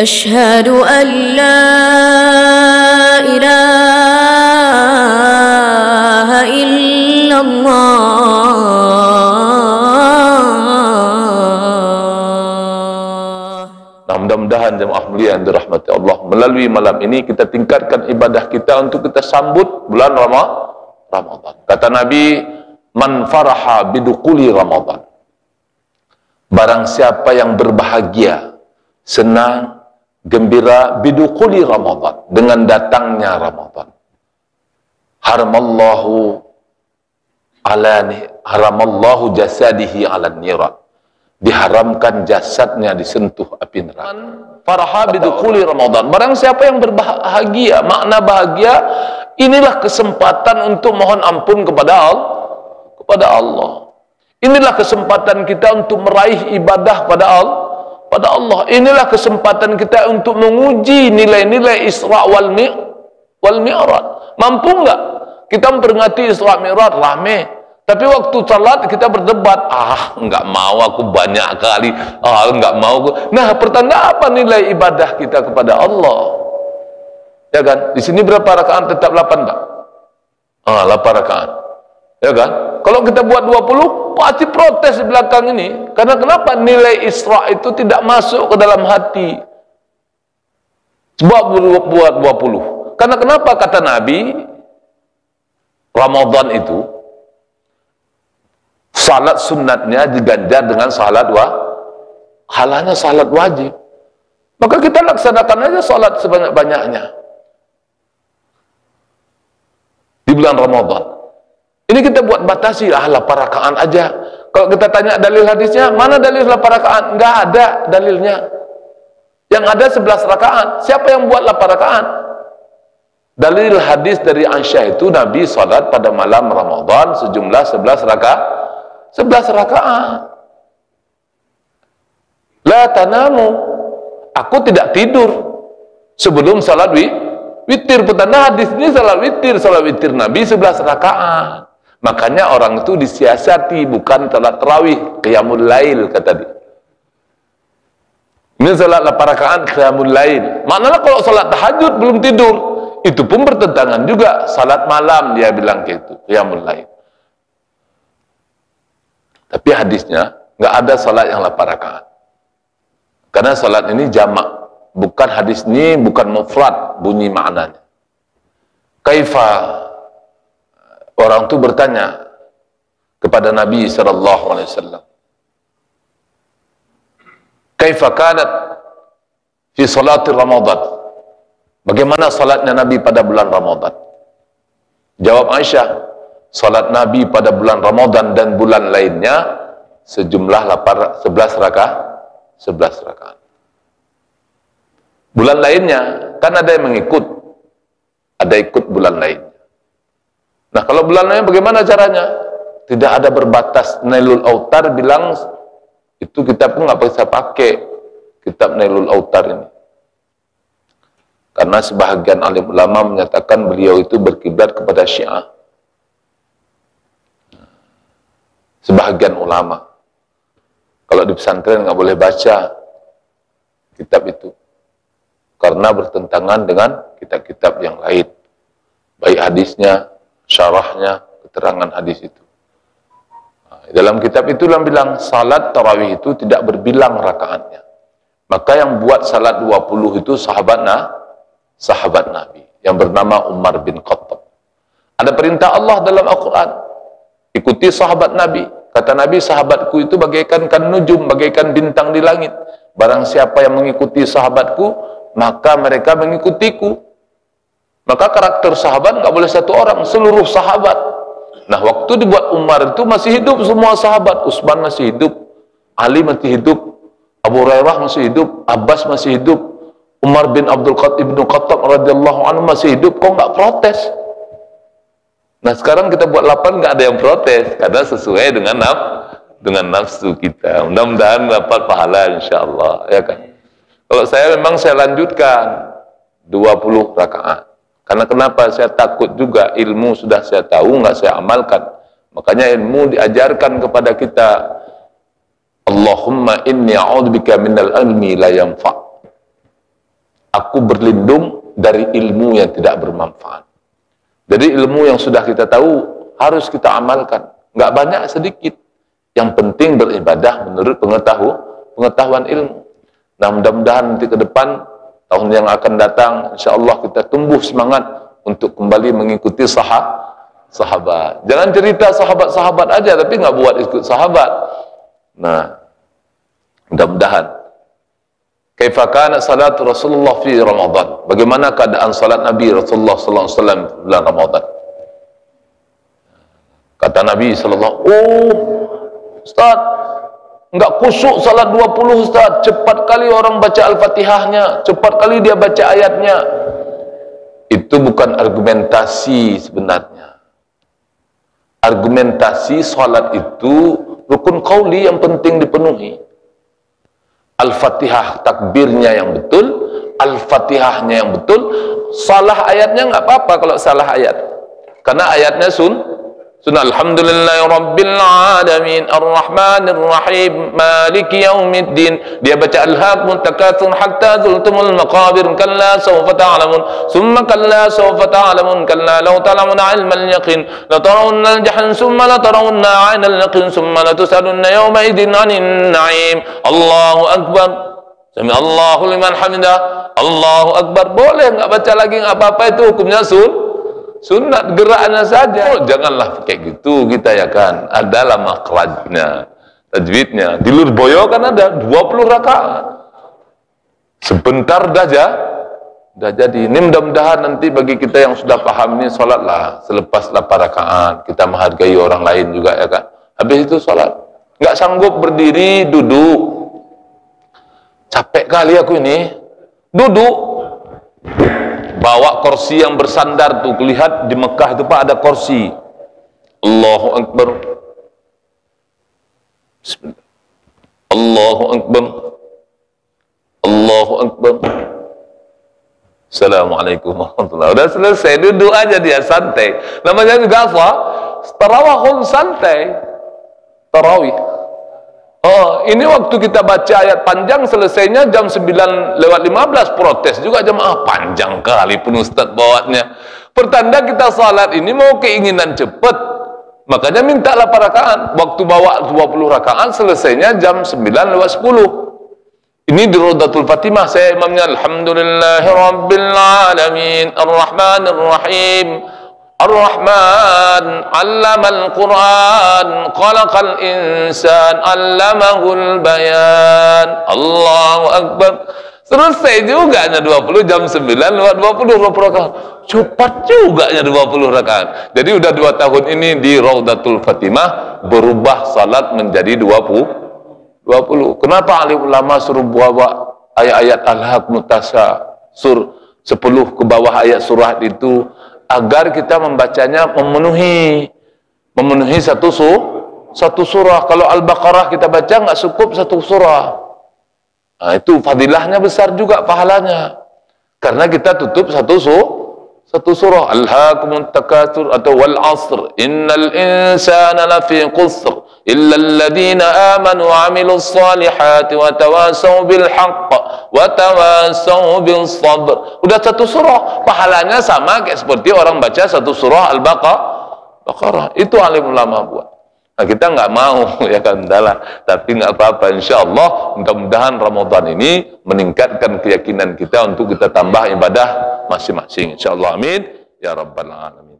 أشهد أن لا إله إلا الله. Nah, mudah-mudahan jemaah mulia yang dirahmati Allah, melalui malam ini kita tingkatkan ibadah kita untuk kita sambut bulan Ramadan. Kata Nabi, man faraha bidukuli Ramadan. Barang siapa yang berbahagia, senang, gembira bidukuli Ramadan, dengan datangnya Ramadan. Haramallahu jasadihi ala niran. Diharamkan jasadnya disentuh api neraka. Faraha bidukuli Ramadan. Barang siapa yang berbahagia, makna bahagia, inilah kesempatan untuk mohon ampun kepada Allah. Inilah kesempatan kita untuk meraih ibadah pada Allah. Inilah kesempatan kita untuk menguji nilai-nilai Isra wal Mi'raj. Mampu enggak kita memperingati Isra Mi'raj? Rame. Tapi waktu salat kita berdebat, enggak mau aku banyak kali, enggak mau aku. Nah, pertanda apa nilai ibadah kita kepada Allah? Ya kan? Di sini berapa rakaat? Tetap 8, Pak? 8 rakaat. Ya kan? Kalau kita buat 20, pasti protes di belakang ini. Karena kenapa? Nilai Isra itu tidak masuk ke dalam hati. Sebab buat 20. Karena kenapa? Kata Nabi, Ramadan itu salat sunnatnya diganjar dengan salat halanya salat wajib. Maka kita laksanakan aja salat sebanyak-banyaknya di bulan Ramadan. Ini kita buat batasi, 8 rakaat aja. Kalau kita tanya dalil hadisnya, mana dalil 8 rakaat? Enggak ada dalilnya. Yang ada 11 rakaat. Siapa yang buat 8 rakaat? Dalil hadis dari Aisyah itu, Nabi salat pada malam Ramadan sejumlah 11 rakaat. 11 rakaat. La tanamu. Aku tidak tidur sebelum salat witir. Petanda hadis ini salat witir Nabi 11 rakaat. Makanya orang itu disiasati, bukan salat tarawih, qiyamul lail kata dia. Ini salat 8 rakaat qiyamul lail. Maknanya kalau salat tahajud belum tidur, itu pun bertentangan juga. Salat malam dia bilang kayak itu, qiyamul lail. Tapi hadisnya nggak ada salat yang 8 rakaat. Karena salat ini jamak, bukan hadis ini bukan mufrad bunyi maknanya. Kaifa, orang itu bertanya kepada Nabi SAW, kaifa kanat fi salati Ramadan, bagaimana salatnya Nabi pada bulan Ramadan? Jawab Aisyah, salat Nabi pada bulan Ramadan dan bulan lainnya sejumlah 11 rakaat. Bulan lainnya kan ada yang mengikut, ada ikut bulan lain. Nah, kalau bulan lain bagaimana caranya? Tidak ada berbatas. Nailul Autar bilang itu kitab pun nggak bisa pakai kitab Nailul Autar ini, karena sebahagian alim ulama menyatakan beliau itu berkiblat kepada Syiah. Sebahagian ulama, kalau di pesantren nggak boleh baca kitab itu karena bertentangan dengan kitab-kitab yang lain, baik hadisnya, syarahnya, keterangan hadis itu. Nah, dalam kitab itu yang bilang salat tarawih itu tidak berbilang rakaatnya. Maka yang buat salat 20 itu sahabat Nabi yang bernama Umar bin Khattab. Ada perintah Allah dalam Al-Quran, ikuti sahabat Nabi. Kata Nabi, sahabatku itu bagaikan nujum, bagaikan bintang di langit. Barang siapa yang mengikuti sahabatku, maka mereka mengikutiku. Maka karakter sahabat nggak boleh satu orang, seluruh sahabat. Nah, waktu dibuat Umar itu masih hidup semua sahabat. Utsman masih hidup, Ali masih hidup, Abu Hurairah masih hidup, Abbas masih hidup, Umar bin Abdul Khattab radhiyallahu anhu masih hidup. Kok nggak protes? Nah, sekarang kita buat 8 nggak ada yang protes karena sesuai dengan nafsu kita. Mudah-mudahan dapat pahala insyaallah, ya kan? Kalau saya memang saya lanjutkan 20 rakaat. Karena kenapa? Saya takut juga ilmu sudah saya tahu, nggak saya amalkan. Makanya ilmu diajarkan kepada kita. Allahumma inni a'udzubika minal ilmi la yanfa'. Aku berlindung dari ilmu yang tidak bermanfaat. Jadi ilmu yang sudah kita tahu harus kita amalkan. Nggak banyak, sedikit. Yang penting beribadah menurut pengetahuan ilmu. Nah, mudah-mudahan nanti ke depan, tahun yang akan datang, insya Allah kita tumbuh semangat untuk kembali mengikuti sahabat. Jangan cerita sahabat-sahabat aja, tapi nggak buat ikut sahabat. Nah, mudah-mudahan. Kaifa kana salat Rasulullah fi Ramadan? Bagaimana keadaan salat Nabi Rasulullah sallallahu alaihi wasallam bulan Ramadan? Kata Nabi sallallahu, Ustaz, enggak khusyuk salat 20 Ustaz, cepat kali orang baca Al-Fatihahnya, cepat kali dia baca ayatnya. Itu bukan argumentasi sebenarnya. Argumentasi salat itu rukun qauli yang penting dipenuhi. Al-Fatihah takbirnya yang betul, Al-Fatihahnya yang betul, salah ayatnya nggak apa-apa kalau salah ayat. Karena ayatnya sunnah. Alhamdulillahi Rabbil Alamin Ar-Rahmanir Rahim Maliki Yaumiddin. Dia baca Alhaakumut Takatsur hatta zultumul maqabir kalla sawfa ta'lamun summa kalla sawfa ta'lamun kalla law ta'lamuna 'ilmal yaqin la tarawunna al-jahim summa la tarawunna 'ainal yaqin summa la tus'alunna yawma idzin 'anil na'im. Allahu akbar. Sami Allahu liman hamidah. Allahu akbar. Boleh enggak baca lagi, enggak apa-apa, itu hukumnya sunat, geraknya saja. Janganlah kayak gitu kita, ya kan. Adalah makhrajnya, tajwidnya. Di Lurboyo kan ada 20 rakaat. Sebentar dah jadi. Ini mudah-mudahan nanti bagi kita yang sudah paham ini, sholatlah selepas 8 rakaat. Kita menghargai orang lain juga, ya kan. Habis itu sholat. Nggak sanggup berdiri, duduk. Capek kali aku ini. Duduk. Bawa kursi yang bersandar tuh, lihat di Mekah itu Pak ada kursi. Allahu Akbar. Bismillah. Allahu Akbar. Allahu Akbar. Assalamualaikum warahmatullahi wabarakatuh. Udah selesai, duduk aja dia, santai. Namanya juga apa? Tarawih santai. Tarawih. Oh, ini waktu kita baca ayat panjang, selesainya jam 9:15, protes juga jemaah, panjang kali pun Ustaz bawanya. Pertanda kita salat ini mau keinginan cepat, makanya minta 8 rakaat. Waktu bawa 20 rakaat, selesainya jam 9:10. Ini di Raudatul Fatimah, saya imamnya. Alhamdulillahi Rabbil Alamin Ar-Rahmanir Rahim Ar-Rahman, 'allamal Qur'an, khalaqal insan, 'allamahul bayan. Allahu Akbar. Selesai juga nya 20, jam 9:20 rakaat. Cepat juga nya 20 rakaat. Jadi udah 2 tahun ini di Raudatul Fatimah berubah salat menjadi 20. Kenapa alim ulama suruh bawa ayat-ayat Al-Haakumut Takatsur 10 ke bawah ayat surah itu? Agar kita membacanya memenuhi satu surah. Kalau Al-Baqarah kita baca nggak cukup 1 surah. Nah, itu fadilahnya besar juga pahalanya. Karena kita tutup satu surah. Alhaakumut Takatsur atau wal 'asr innal insana lafi khusr illa alladhina amanu wa 'amilus salihati wa tawasaw bil haqq wa tawasaw bis sabr. Udah 1 surah, pahalanya sama kayak seperti orang baca 1 surah Al-Baqarah. Itu alim ulama buat. Nah, kita nggak mau, ya kan, tapi nggak apa-apa. Insyaallah mudah-mudahan Ramadan ini meningkatkan keyakinan kita untuk kita tambah ibadah masing-masing. Insyaallah, amin ya rabbal alamin.